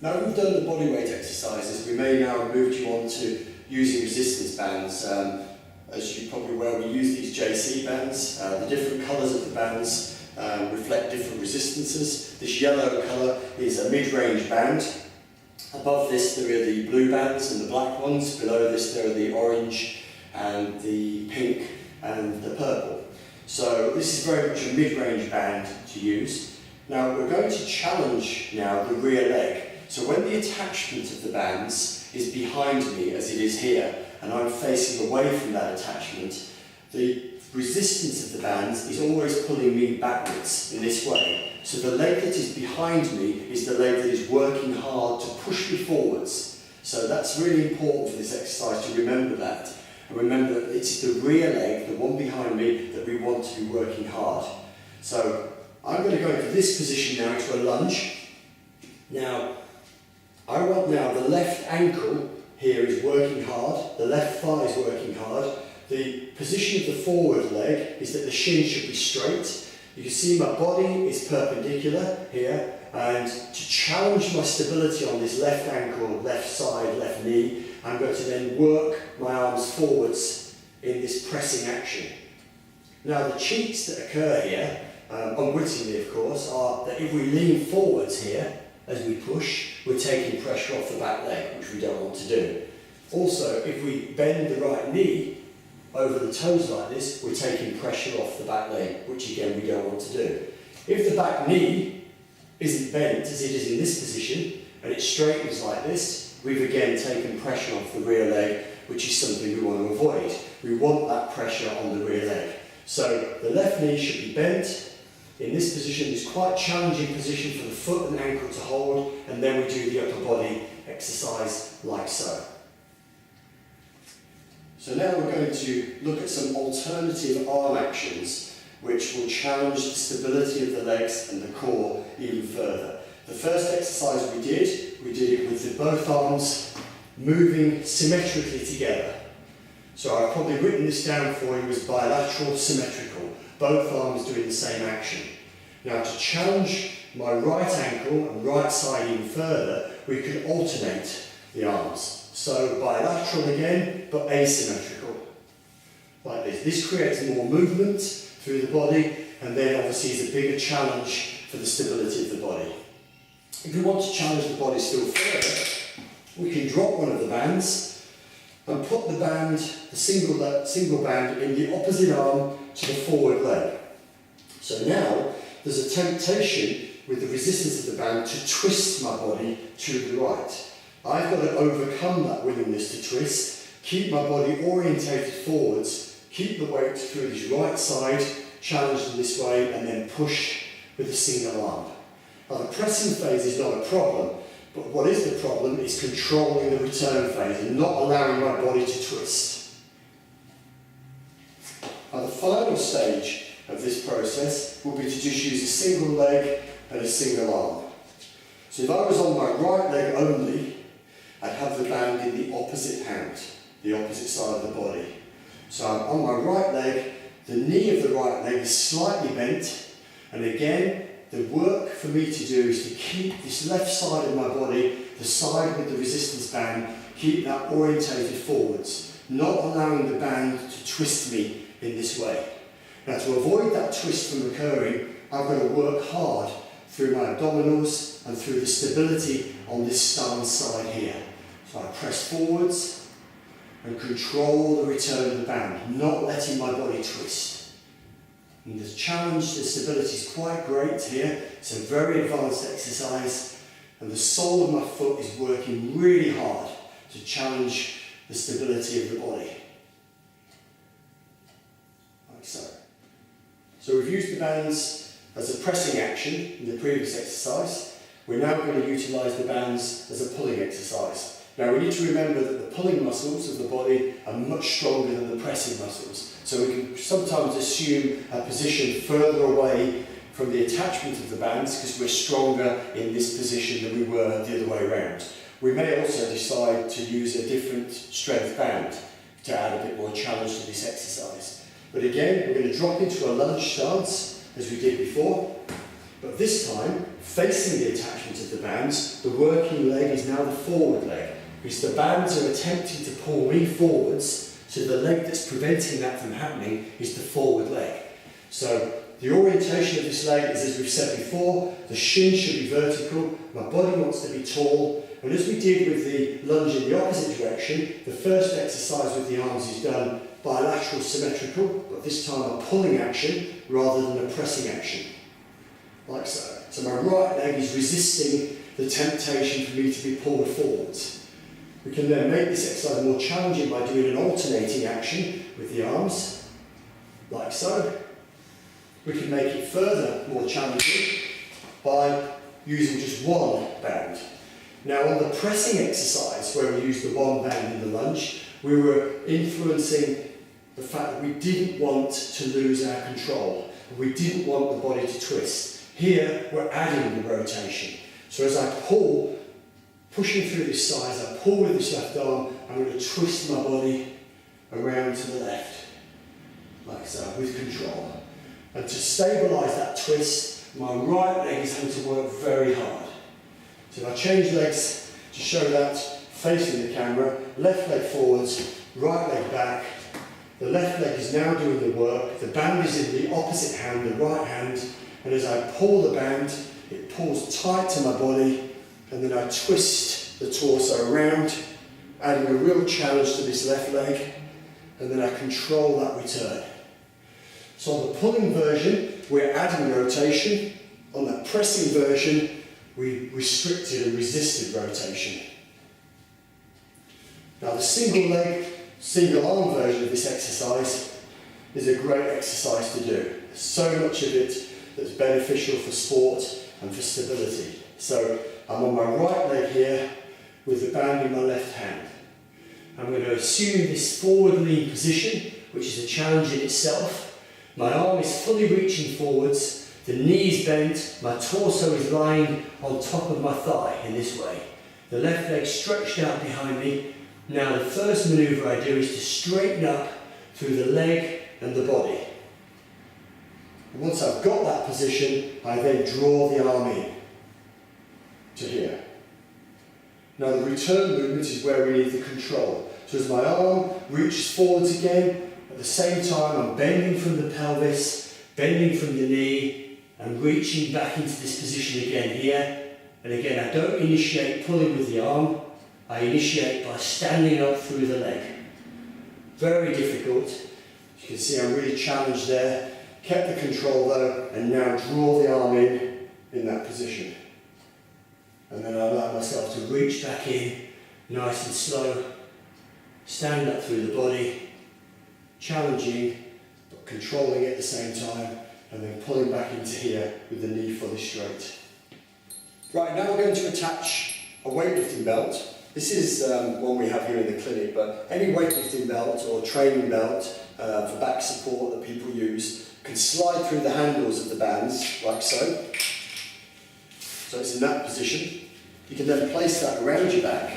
Now that we've done the body weight exercises, we may now move you on to using resistance bands. As you're probably aware, we use these JC bands. The different colours of the bands reflect different resistances. This yellow colour is a mid-range band. Above this there are the blue bands and the black ones. Below this there are the orange and the pink and the purple. So this is very much a mid-range band to use. Now we're going to challenge now the rear leg. So when the attachment of the bands is behind me, as it is here, and I'm facing away from that attachment, the resistance of the bands is always pulling me backwards in this way. So the leg that is behind me is the leg that is working hard to push me forwards. So that's really important for this exercise to remember that. And remember that it's the rear leg, the one behind me, that we want to be working hard. So I'm going to go into this position now, into a lunge. Now, I want now the left ankle here is working hard, the left thigh is working hard. The position of the forward leg is that the shin should be straight. You can see my body is perpendicular here, and to challenge my stability on this left ankle, left side, left knee, I'm going to then work my arms forwards in this pressing action. Now the cheats that occur here, unwittingly of course, are that if we lean forwards here, as we push, we're taking pressure off the back leg, which we don't want to do. Also, if we bend the right knee over the toes like this, we're taking pressure off the back leg, which again we don't want to do. If the back knee isn't bent, as it is in this position, and it straightens like this, we've again taken pressure off the rear leg, which is something we want to avoid. We want that pressure on the rear leg. So the left knee should be bent. In this position, it's quite a challenging position for the foot and ankle to hold, and then we do the upper body exercise like so. So now we're going to look at some alternative arm actions which will challenge the stability of the legs and the core even further. The first exercise we did it with both arms moving symmetrically together. So I've probably written this down for you as bilateral symmetrical, both arms doing the same action. Now to challenge my right ankle and right side even further, we could alternate the arms. So bilateral again, but asymmetrical, like this. This creates more movement through the body, and then obviously is a bigger challenge for the stability of the body. If we want to challenge the body still further, we can drop one of the bands and put the band, the single band, in the opposite arm to the forward leg. So now there's a temptation with the resistance of the band to twist my body to the right. I've got to overcome that willingness to twist, keep my body orientated forwards, keep the weight through this right side, challenged in this way, and then push with a single arm. Now the pressing phase is not a problem, but what is the problem is controlling the return phase and not allowing my body to twist. Now the final stage of this process will be to just use a single leg and a single arm. So if I was on my right leg only, I'd have the band in the opposite hand, the opposite side of the body. So I'm on my right leg, the knee of the right leg is slightly bent, and again, the work for me to do is to keep this left side of my body, the side with the resistance band, keep that orientated forwards, not allowing the band to twist me in this way. Now to avoid that twist from occurring, I've got to work hard through my abdominals and through the stability on this stance side here. So I press forwards and control the return of the band, not letting my body twist. And the challenge, the stability is quite great here. It's a very advanced exercise, and the sole of my foot is working really hard to challenge the stability of the body. Like so. So we've used the bands as a pressing action in the previous exercise. We're now going to utilise the bands as a pulling exercise. Now we need to remember that the pulling muscles of the body are much stronger than the pressing muscles. So we can sometimes assume a position further away from the attachment of the bands because we're stronger in this position than we were the other way around. We may also decide to use a different strength band to add a bit more challenge to this exercise. But again, we're going to drop into a lunge stance as we did before. But this time, facing the attachment of the bands, the working leg is now the forward leg, because the bands are attempting to pull me forwards, so the leg that's preventing that from happening is the forward leg. So the orientation of this leg is, as we've said before, the shin should be vertical, my body wants to be tall, and as we did with the lunge in the opposite direction, the first exercise with the arms is done bilateral symmetrical, but this time a pulling action rather than a pressing action, like so. So my right leg is resisting the temptation for me to be pulled forwards. We can then make this exercise more challenging by doing an alternating action with the arms, like so. We can make it further more challenging by using just one band. Now on the pressing exercise, where we used the one band in the lunge, we were influencing the fact that we didn't want to lose our control. We didn't want the body to twist. Here, we're adding the rotation. So as I pull, pushing through this side, as I pull with this left arm, I'm going to twist my body around to the left, like so, with control. And to stabilise that twist, my right leg is having to work very hard. So if I change legs to show that facing the camera, left leg forwards, right leg back. The left leg is now doing the work, the band is in the opposite hand, the right hand, and as I pull the band, it pulls tight to my body, and then I twist the torso around, adding a real challenge to this left leg, and then I control that return. So on the pulling version, we're adding rotation. On that pressing version, we restricted and resisted rotation. Now the single leg, single arm version of this exercise is a great exercise to do. There's so much of it that's beneficial for sport and for stability. So I'm on my right leg here with the band in my left hand. I'm going to assume this forward lean position, which is a challenge in itself. My arm is fully reaching forwards, the knee is bent, my torso is lying on top of my thigh in this way. The left leg stretched out behind me. Now the first manoeuvre I do is to straighten up through the leg and the body. And once I've got that position, I then draw the arm in to here. Now the return movement is where we need the control. So as my arm reaches forwards again, at the same time I'm bending from the pelvis, bending from the knee, and reaching back into this position again here. And again, I don't initiate pulling with the arm, I initiate by standing up through the leg. Very difficult. As you can see, I'm really challenged there. Kept the control though, and now draw the arm in that position. And then I allow myself to reach back in, nice and slow. Stand up through the body, challenging, but controlling at the same time, and then pulling back into here with the knee fully straight. Right, now we're going to attach a weightlifting belt. This is one we have here in the clinic, but any weightlifting belt or training belt for back support that people use can slide through the handles of the bands, like so. So it's in that position. You can then place that around your back.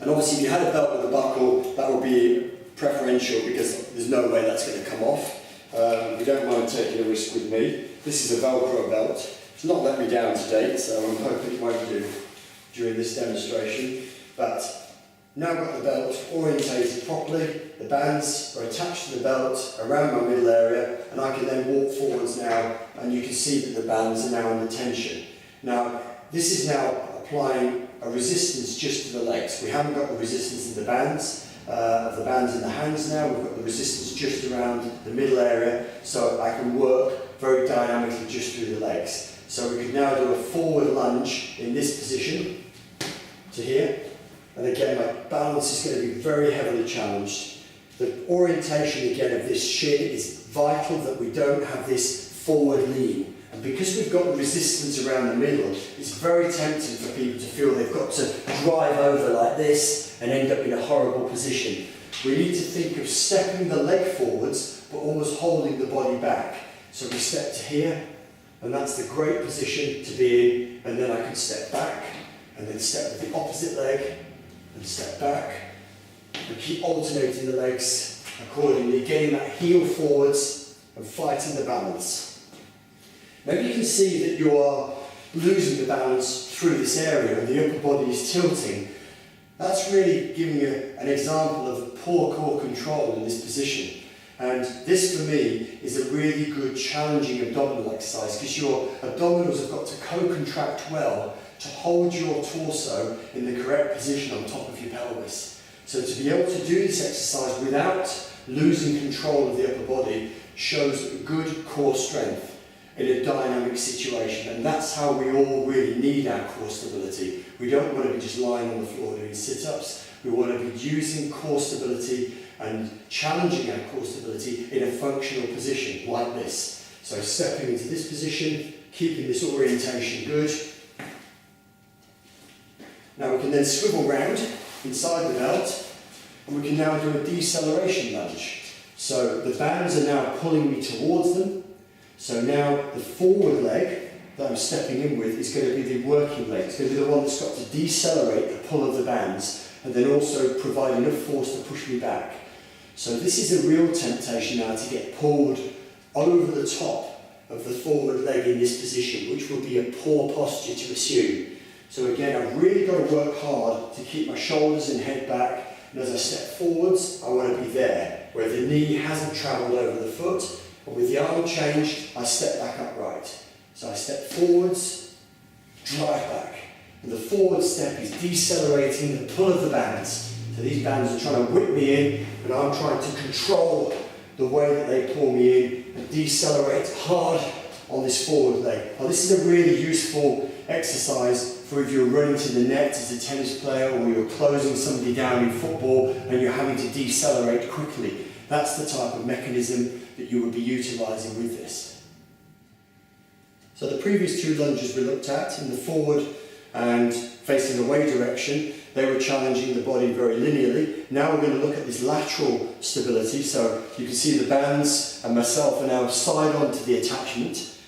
And obviously if you had a belt with a buckle, that would be preferential because there's no way that's going to come off. You don't mind taking a risk with me. This is a Velcro belt. It's not let me down to date, so I'm hoping it won't do during this demonstration. But now I've got the belt orientated properly, the bands are attached to the belt around my middle area, and I can then walk forwards now, and you can see that the bands are now under tension. Now, this is now applying a resistance just to the legs. We haven't got the resistance in the bands, in the hands now. We've got the resistance just around the middle area, so I can work very dynamically just through the legs. So we can now do a forward lunge in this position to here. And again, my balance is going to be very heavily challenged. The orientation again of this shin is vital, that we don't have this forward lean. And because we've got the resistance around the middle, it's very tempting for people to feel they've got to drive over like this and end up in a horrible position. We need to think of stepping the leg forwards, but almost holding the body back. So we step to here, and that's the great position to be in, and then I can step back, and then step with the opposite leg, and step back, and keep alternating the legs accordingly, getting that heel forwards and fighting the balance. Maybe you can see that you are losing the balance through this area and the upper body is tilting. That's really giving you an example of poor core control in this position. And this for me is a really good challenging abdominal exercise because your abdominals have got to co-contract well to hold your torso in the correct position on top of your pelvis. So to be able to do this exercise without losing control of the upper body shows good core strength in a dynamic situation, and that's how we all really need our core stability. We don't want to be just lying on the floor doing sit-ups. We want to be using core stability and challenging our core stability in a functional position like this. So stepping into this position, keeping this orientation good. Now we can then swivel round inside the belt and we can now do a deceleration lunge. So the bands are now pulling me towards them. So now the forward leg that I'm stepping in with is going to be the working leg. It's going to be the one that's got to decelerate the pull of the bands and then also provide enough force to push me back. So this is a real temptation now to get pulled over the top of the forward leg in this position, which would be a poor posture to assume. So again, I've really got to work hard to keep my shoulders and head back, and as I step forwards, I want to be there, where the knee hasn't travelled over the foot, and with the arm changed, I step back upright. So I step forwards, drive back, and the forward step is decelerating the pull of the bands. So these bands are trying to whip me in, and I'm trying to control the way that they pull me in and decelerate hard on this forward leg. Now this is a really useful exercise for if you're running to the net as a tennis player or you're closing somebody down in football and you're having to decelerate quickly. That's the type of mechanism that you would be utilising with this. So the previous two lunges we looked at in the forward and facing away direction, they were challenging the body very linearly. Now we're going to look at this lateral stability. So you can see the bands and myself are now side on to the attachment.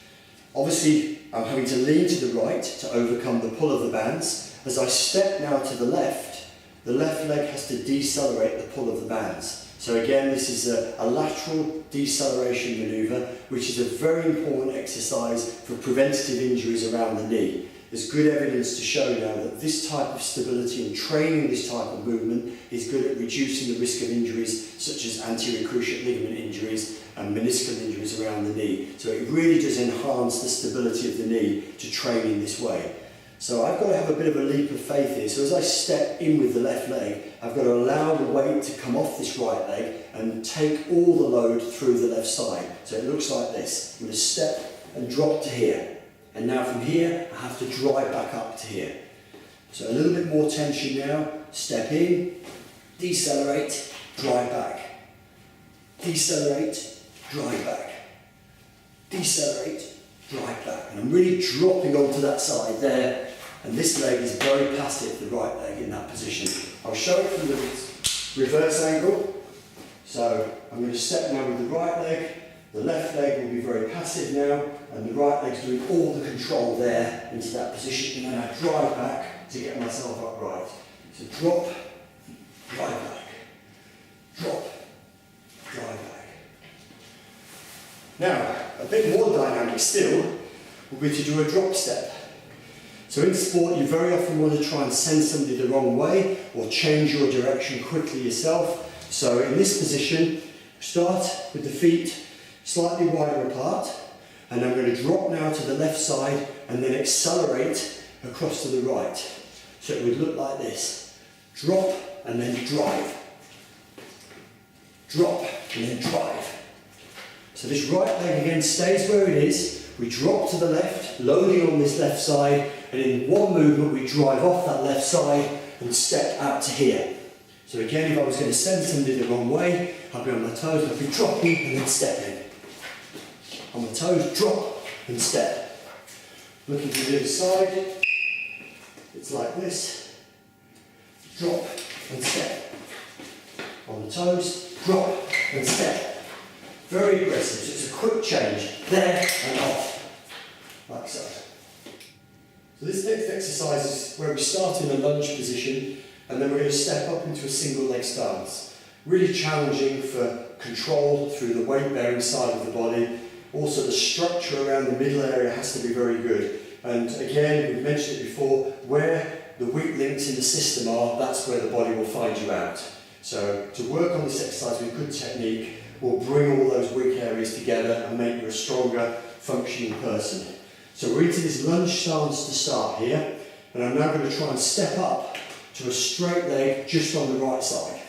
Obviously, I'm having to lean to the right to overcome the pull of the bands. As I step now to the left leg has to decelerate the pull of the bands. So again, this is a lateral deceleration manoeuvre, which is a very important exercise for preventative injuries around the knee. There's good evidence to show now that this type of stability and training this type of movement is good at reducing the risk of injuries such as anterior cruciate ligament injuries and meniscal injuries around the knee. So it really does enhance the stability of the knee to train in this way. So I've got to have a bit of a leap of faith here. So as I step in with the left leg, I've got to allow the weight to come off this right leg and take all the load through the left side. So it looks like this. I'm going to step and drop to here. And now from here, I have to drive back up to here. So a little bit more tension now. Step in, decelerate, drive back. Decelerate, drive back. Decelerate, drive back. And I'm really dropping onto that side there. And this leg is very passive, the right leg in that position. I'll show it from the reverse angle. So I'm going to step now with the right leg. The left leg will be very passive now, and the right leg's doing all the control there into that position, and then I drive back to get myself upright. So drop, drive back, drop, drive back. Now, a bit more dynamic still will be to do a drop step. So in sport, you very often want to try and send somebody the wrong way or change your direction quickly yourself. So in this position, start with the feet slightly wider apart, and I'm going to drop now to the left side and then accelerate across to the right. So it would look like this. Drop and then drive. Drop and then drive. So this right leg again stays where it is. We drop to the left, loading on this left side, and in one movement we drive off that left side and step out to here. So again, if I was going to send somebody the wrong way, I'd be on my toes, I'd be dropping and then stepping. On my toes, drop and step. Looking to the other side, it's like this. Drop and step. On the toes, drop and step. Very aggressive, so it's a quick change, there and off, like so. So this next exercise is where we start in a lunge position and then we're going to step up into a single leg stance. Really challenging for control through the weight bearing side of the body, Also the structure around the middle area has to be very good. And again, we've mentioned it before, where the weak links in the system are, that's where the body will find you out. So to work on this exercise with good technique will bring all those weak areas together and make you a stronger functioning person. So we're into this lunge stance to start here, and I'm now going to try and step up to a straight leg just on the right side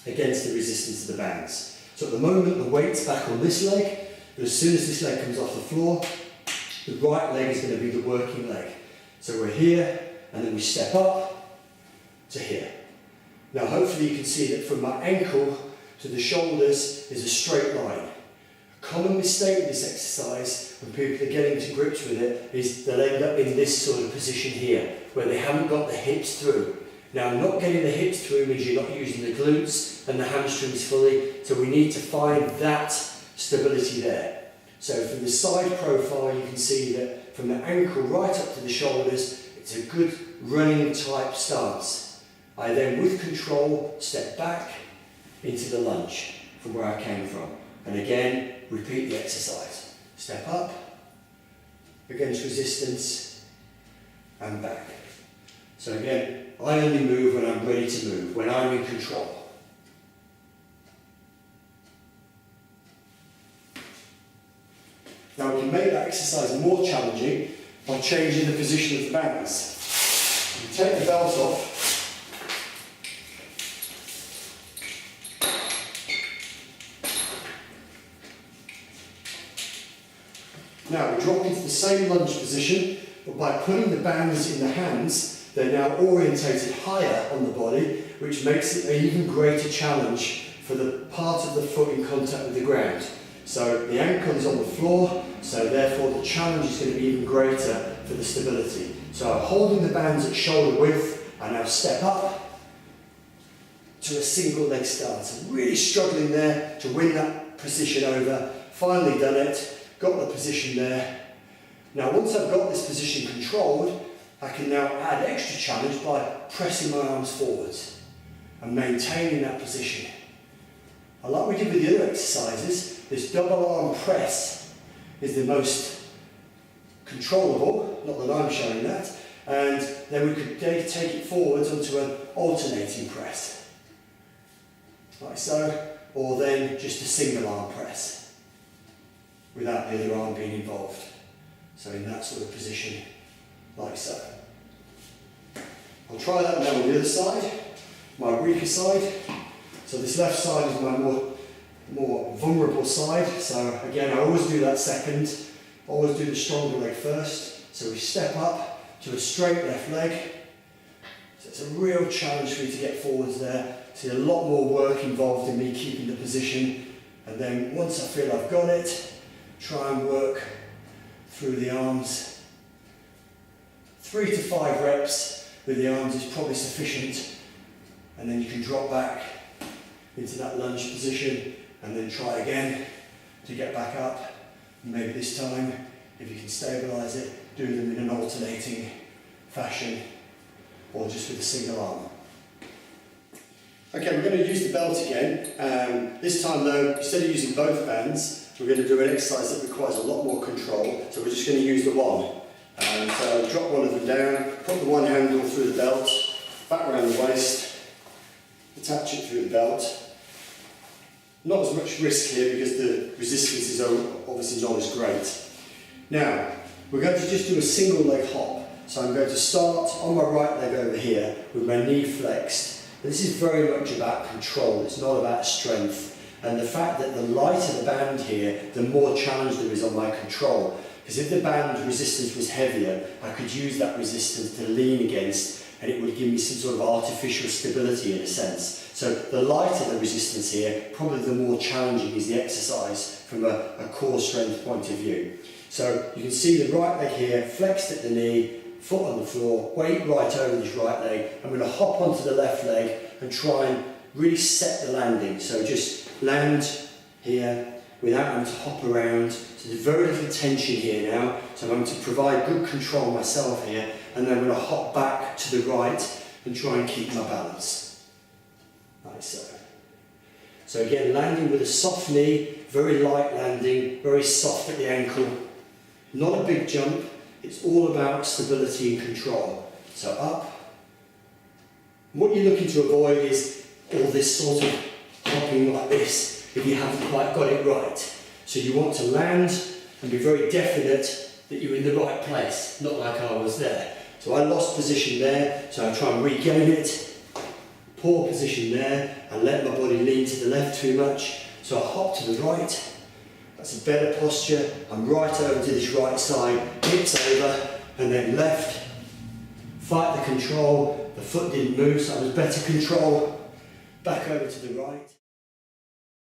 against the resistance of the bands. So at the moment the weight's back on this leg, but as soon as this leg comes off the floor, the right leg is going to be the working leg. So we're here, and then we step up to here. Now hopefully you can see that from my ankle to the shoulders is a straight line. A common mistake with this exercise when people are getting to grips with it is they'll end up in this sort of position here, where they haven't got the hips through. Now not getting the hips through means you're not using the glutes and the hamstrings fully, so we need to find that stability there. So from the side profile you can see that from the ankle right up to the shoulders, it's a good running type stance. I then with control step back into the lunge from where I came from. And again, repeat the exercise. Step up, against resistance, and back. So again, I only move when I'm ready to move, when I'm in control. Now we can make that exercise more challenging by changing the position of the bands. You take the belt off, now we drop into the same lunge position, but by putting the bands in the hands, they're now orientated higher on the body, which makes it an even greater challenge for the part of the foot in contact with the ground. So the ankle is on the floor, so therefore the challenge is going to be even greater for the stability. So I'm holding the bands at shoulder width, I now step up to a single leg stance. I'm really struggling there to win that position over. Finally done it, got the position there. Now once I've got this position controlled, I can now add extra challenge by pressing my arms forwards and maintaining that position. And like we did with the other exercises, this double arm press is the most controllable, not that I'm showing that, and then we could take it forwards onto an alternating press, like so, or then just a single arm press, without the other arm being involved. So in that sort of position, like so. I'll try that now on the other side, my weaker side. So this left side is my more vulnerable side, so again I always do that second, always do the stronger leg first. So we step up to a straight left leg, so it's a real challenge for me to get forwards there. See a lot more work involved in me keeping the position, and then once I feel I've got it, try and work through the arms. 3 to 5 reps with the arms is probably sufficient, and then you can drop back into that lunge position and then try again to get back up. And maybe this time, if you can stabilise it, do them in an alternating fashion or just with a single arm. Okay, we're going to use the belt again. This time though, instead of using both bands, we're going to do an exercise that requires a lot more control, so we're just going to use the one. So drop one of them down, put the one handle through the belt, back around the waist, attach it through the belt. Not as much risk here because the resistance is obviously not as great. Now, we're going to just do a single leg hop. So I'm going to start on my right leg over here with my knee flexed. This is very much about control, it's not about strength. And the fact that the lighter the band here, the more challenge there is on my control. Because if the band resistance was heavier, I could use that resistance to lean against, and it would give me some sort of artificial stability in a sense. So the lighter the resistance here, probably the more challenging is the exercise from a core strength point of view. So you can see the right leg here, flexed at the knee, foot on the floor, weight right over this right leg. I'm going to hop onto the left leg and try and really set the landing. So just land here without having to hop around. So there's very little tension here now. So I'm going to provide good control myself here, and then I'm going to hop back to the right and try and keep my balance. Like so. So again, landing with a soft knee, very light landing, very soft at the ankle. Not a big jump, it's all about stability and control. So up. What you're looking to avoid is all this sort of hopping like this if you haven't quite got it right. So you want to land and be very definite that you're in the right place, not like I was there. So I lost position there, so I try and regain it. Poor position there, I let my body lean to the left too much, so I hop to the right. That's a better posture. I'm right over to this right side, hips over, and then left. Fight the control, the foot didn't move, so I was better control. Back over to the right.